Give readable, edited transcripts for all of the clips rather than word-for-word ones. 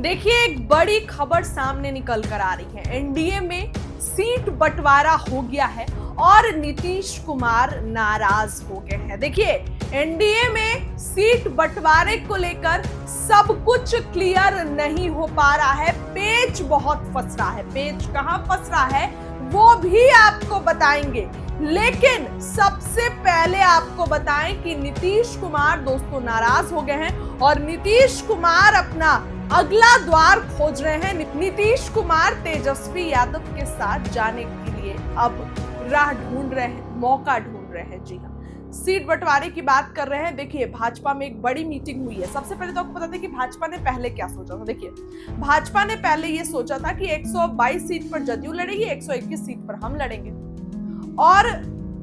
देखिए, एक बड़ी खबर सामने निकल कर आ रही है। एनडीए में सीट बंटवारा हो गया है और नीतीश कुमार नाराज हो गए हैं। देखिए, एनडीए में सीट बंटवारे को लेकर सब कुछ क्लियर नहीं हो पा रहा है। पेच बहुत फंस रहा है। पेच कहां फंस रहा है वो भी आपको बताएंगे, लेकिन सबसे पहले आपको बताएं कि नीतीश कुमार दोस्तों नाराज हो गए हैं और नीतीश कुमार अपना अगला द्वार खोज रहे हैं। नीतीश कुमार तेजस्वी यादव के साथ जाने के लिए अब राह ढूंढ रहे हैं, मौका ढूंढ रहे हैं। जी हाँ, सीट बंटवारे की बात कर रहे हैं। देखिए, भाजपा में एक बड़ी मीटिंग हुई है। सबसे पहले तो आपको बता दें कि भाजपा ने पहले क्या सोचा था। देखिए, भाजपा ने पहले ये सोचा था कि 122 सीट पर जदयू लड़ेगी, 121 सीट पर हम लड़ेंगे और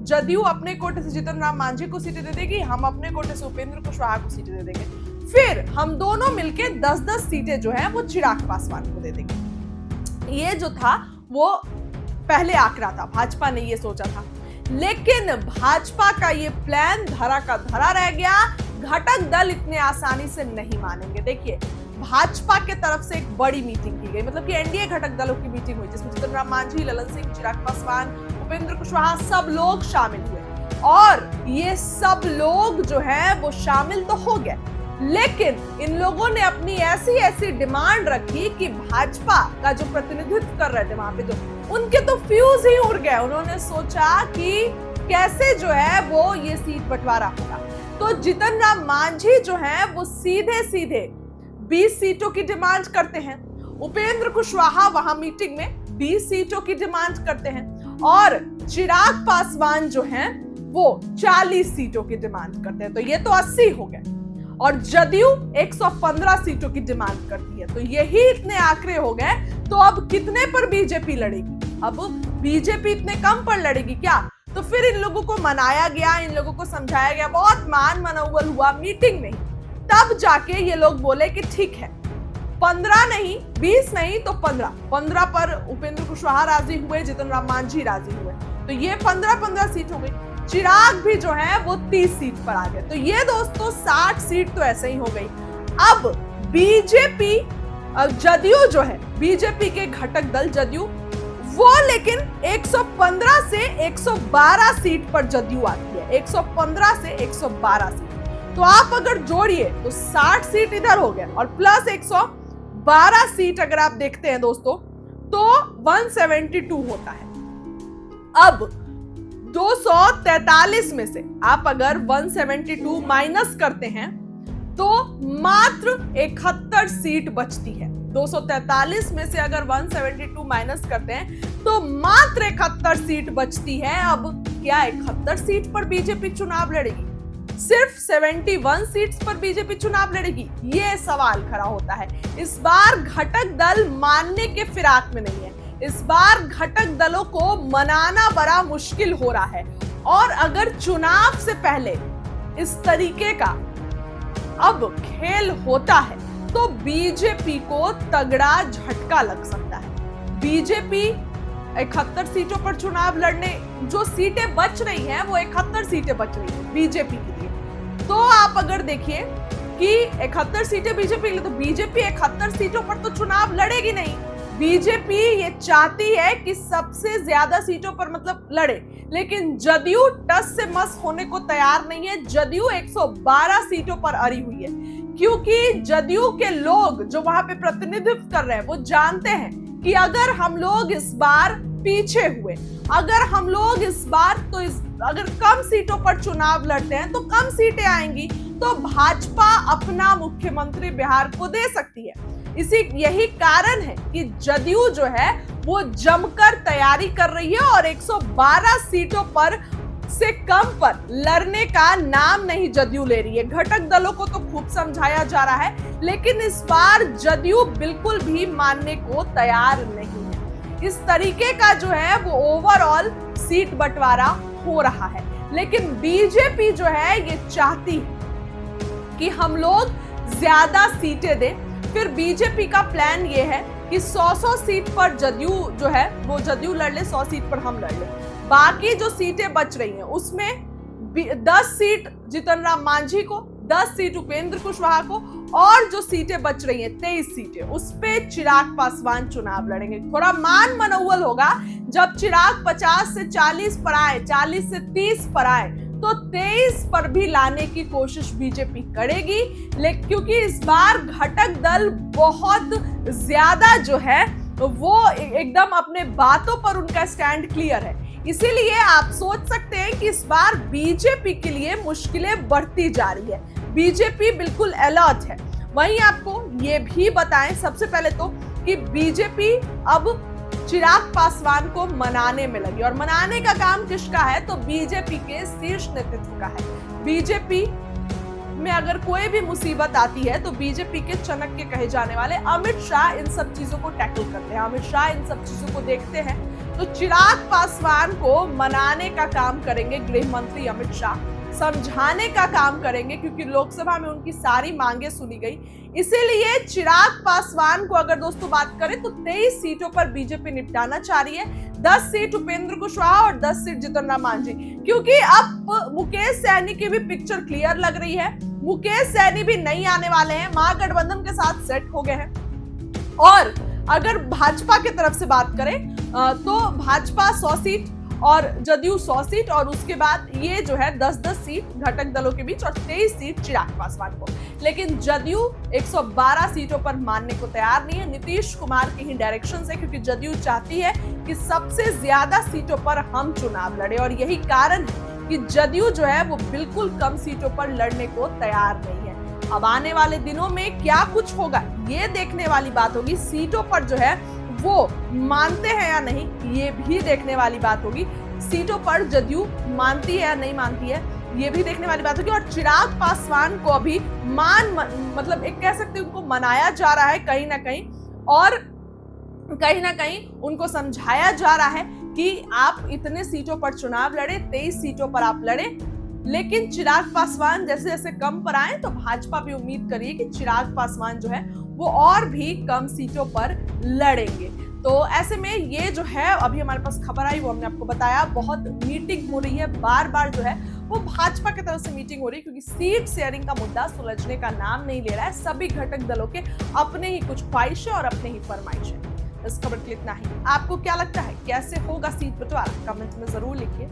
जदयू अपने कोटे से जीतन राम मांझी को सीटें दे देगी, हम अपने कोटे से उपेंद्र कुशवाहा को सीटें दे देंगे। फिर हम दोनों मिलके 10-10 सीटें जो है वो चिराग पासवान को दे देंगे। ये जो था वो पहले आंकड़ा था, भाजपा ने ये सोचा था। लेकिन भाजपा का ये प्लान धरा का धरा रह गया। घटक दल इतने आसानी से नहीं मानेंगे। देखिए, भाजपा के तरफ से एक बड़ी मीटिंग की गई, मतलब कि एनडीए घटक दलों की मीटिंग हुई जिसमें जीतन राम मांझी, ललन सिंह, चिराग पासवान, उपेंद्र कुशवाहा सब लोग शामिल हुए और ये सब लोग जो है वो शामिल तो हो गए, लेकिन इन लोगों ने अपनी ऐसी डिमांड रखी कि भाजपा का जो प्रतिनिधित्व कर रहे थे वहां पे, तो उनके तो फ्यूज ही उड़ गए। उन्होंने सोचा कि कैसे जो है वो ये सीट बंटवारा होगा। तो जीतन राम मांझी जो है वो सीधे 20 सीटों की डिमांड करते हैं। उपेंद्र कुशवाहा वहां मीटिंग में 20 सीटों की डिमांड करते हैं और चिराग पासवान जो हैं वो 40 सीटों की डिमांड करते हैं। तो ये तो 80 हो गए और जदयू 115 सीटों की डिमांड करती है। तो यही इतने आंकड़े हो गए। तो अब कितने पर बीजेपी लड़ेगी? अब बीजेपी इतने कम पर लड़ेगी क्या? तो फिर इन लोगों को मनाया गया, इन लोगों को समझाया गया, बहुत मान मनौवल हुआ मीटिंग में। तब जाके ये लोग बोले कि ठीक है, 15 नहीं, 20 नहीं तो 15 पर उपेंद्र कुशवाहा राजी हुए, जीतन राम मांझी राजी हुए। तो ये 15 सीट हो गई। चिराग भी जो है वो 30 सीट पर आ गए। तो ये दोस्तों 60 सीट तो ऐसे ही हो गई। अब बीजेपी, जदयू जो है, बीजेपी के घटक दल जदयू, वो लेकिन 115 से 112 सीट पर जदयू आती है। 115 से 112 सीट। तो आप अगर जोड़िए तो 60 सीट इधर हो गए और प्लस 112 सीट अगर आप देखते हैं दोस्तों तो 172 होता है। अब 243 में से आप अगर 172 माइनस करते हैं तो मात्र 71 सीट बचती है। 243 में से अगर 172 माइनस करते हैं तो मात्र 71 सीट बचती है। अब क्या 71 सीट पर बीजेपी चुनाव लड़ेगी? सिर्फ 71 सीट्स पर बीजेपी चुनाव लड़ेगी? ये सवाल खड़ा होता है। इस बार घटक दल मानने के फिराक में नहीं है। इस बार घटक दलों को मनाना बड़ा मुश्किल हो रहा है और अगर चुनाव से पहले इस तरीके का अब खेल होता है तो बीजेपी को तगड़ा झटका लग सकता है। बीजेपी 71 सीटों पर चुनाव लड़ने, जो सीटें बच रही हैं वो 71 सीटें बच रही हैं बीजेपी के लिए। तो आप अगर देखिए कि 71 सीटें बीजेपी के लिए, तो बीजेपी 71 सीटों पर तो चुनाव लड़ेगी नहीं। बीजेपी ये चाहती है कि सबसे ज्यादा सीटों पर मतलब लड़े, लेकिन जदयू टस से मस होने को तैयार नहीं है। जदयू 112 सीटों पर अड़ी हुई है क्योंकि जदयू के लोग जो वहां पे प्रतिनिधित्व कर रहे हैं वो जानते हैं कि अगर हम लोग इस बार पीछे हुए, अगर हम लोग इस बार तो अगर कम सीटों पर चुनाव लड़ते हैं तो कम सीटें आएंगी, तो भाजपा अपना मुख्यमंत्री बिहार को दे सकती है। यही कारण है कि जदयू जो है वो जमकर तैयारी कर रही है और 112 सीटों पर से कम पर लड़ने का नाम नहीं जदयू ले रही है। घटक दलों को तो खूब समझाया जा रहा है, लेकिन इस बार जदयू बिल्कुल भी मानने को तैयार नहीं है। इस तरीके का जो है वो ओवरऑल सीट बंटवारा हो रहा है। लेकिन बीजेपी जो है ये चाहती है कि हम लोग ज्यादा सीटें दें। फिर बीजेपी का प्लान ये है कि 100 सीट पर जदयू जो है वो जदयू लड़ ले, 100 सीट पर हम लड़ ले। बाकी जो सीटें बच रही हैं उसमें 10 सीट जीतन राम मांझी को, 10 सीट उपेंद्र कुशवाहा को और जो सीटें बच रही हैं 23 सीटें, उस पे चिराग पासवान चुनाव लड़ेंगे। थोड़ा मान मनौवल होगा जब चिराग 50 से 40 पर आए, 40 से 30 पर आए, तो 23 पर भी लाने की कोशिश बीजेपी करेगी। लेकिन क्योंकि इस बार घटक दल बहुत ज्यादा जो है वो एकदम अपने बातों पर उनका स्टैंड क्लियर है, इसीलिए आप सोच सकते हैं कि इस बार बीजेपी के लिए मुश्किलें बढ़ती जा रही है। बीजेपी बिल्कुल अलर्ट है। वहीं आपको ये भी बताएं सबसे पहले तो कि बीजेपी अब चिराग पासवान को मनाने में लगी, और मनाने का काम किसका है तो बीजेपी के शीर्ष नेतृत्व का है। बीजेपी में अगर कोई भी मुसीबत आती है तो बीजेपी के चाणक्य कहे जाने वाले अमित शाह इन सब चीजों को टैकल करते हैं, अमित शाह इन सब चीजों को देखते हैं। तो चिराग पासवान को मनाने का काम करेंगे गृह मंत्री अमित शाह, समझाने का काम करेंगे, क्योंकि लोकसभा में उनकी सारी मांगे सुनी गई। इसीलिए चिराग पासवान को अगर दोस्तों बात करें तो 23 सीटों पर बीजेपी निपटाना चाह रही है। 10 सीट उपेंद्र कुशवाहा और 10 सीट जीतन राम मांझी, क्योंकि अब मुकेश सहनी की भी पिक्चर क्लियर लग रही है। मुकेश सहनी भी नहीं आने वाले हैं, महागठबंधन के साथ सेट हो गए हैं। और अगर भाजपा की तरफ से बात करें तो भाजपा 100 सीट और जदयू 100 सीट, और उसके बाद ये जो है 10-10 सीट घटक दलों के बीच और 23 सीट चिराग पासवान को। लेकिन जदयू 112 सीटों पर मानने को तैयार नहीं है, नीतीश कुमार के ही डायरेक्शन से, क्योंकि जदयू चाहती है कि सबसे ज्यादा सीटों पर हम चुनाव लड़े, और यही कारण है कि जदयू जो है वो बिल्कुल कम सीटों पर लड़ने को तैयार नहीं है। अब आने वाले दिनों में क्या कुछ होगा ये देखने वाली बात होगी। सीटों पर जो है वो मानते हैं या नहीं ये भी देखने वाली बात होगी। सीटों पर जदयू मानती है या नहीं मानती है ये भी देखने वाली बात होगी। और चिराग पासवान को अभी मतलब एक कह सकते हैं उनको मनाया जा रहा है कहीं ना कहीं, और कहीं ना कहीं उनको समझाया जा रहा है कि आप इतने सीटों पर चुनाव लड़े, 23 सीटों पर आप लड़े। लेकिन चिराग पासवान जैसे जैसे कम पर आए तो भाजपा भी उम्मीद करिए कि चिराग पासवान जो है वो और भी कम सीटों पर लड़ेंगे। तो ऐसे में ये जो है अभी हमारे पास खबर आई वो हमने आपको बताया, बहुत मीटिंग हो रही है, बार बार जो है वो भाजपा की तरफ से मीटिंग हो रही है, क्योंकि सीट शेयरिंग का मुद्दा सुलझने का नाम नहीं ले रहा है। सभी घटक दलों के अपने ही कुछ ख्वाहिशें और अपने ही फरमाइश है। इस खबर के लिए इतना ही। आपको क्या लगता है कैसे होगा सीट बंटवारा, कमेंट में जरूर लिखिए।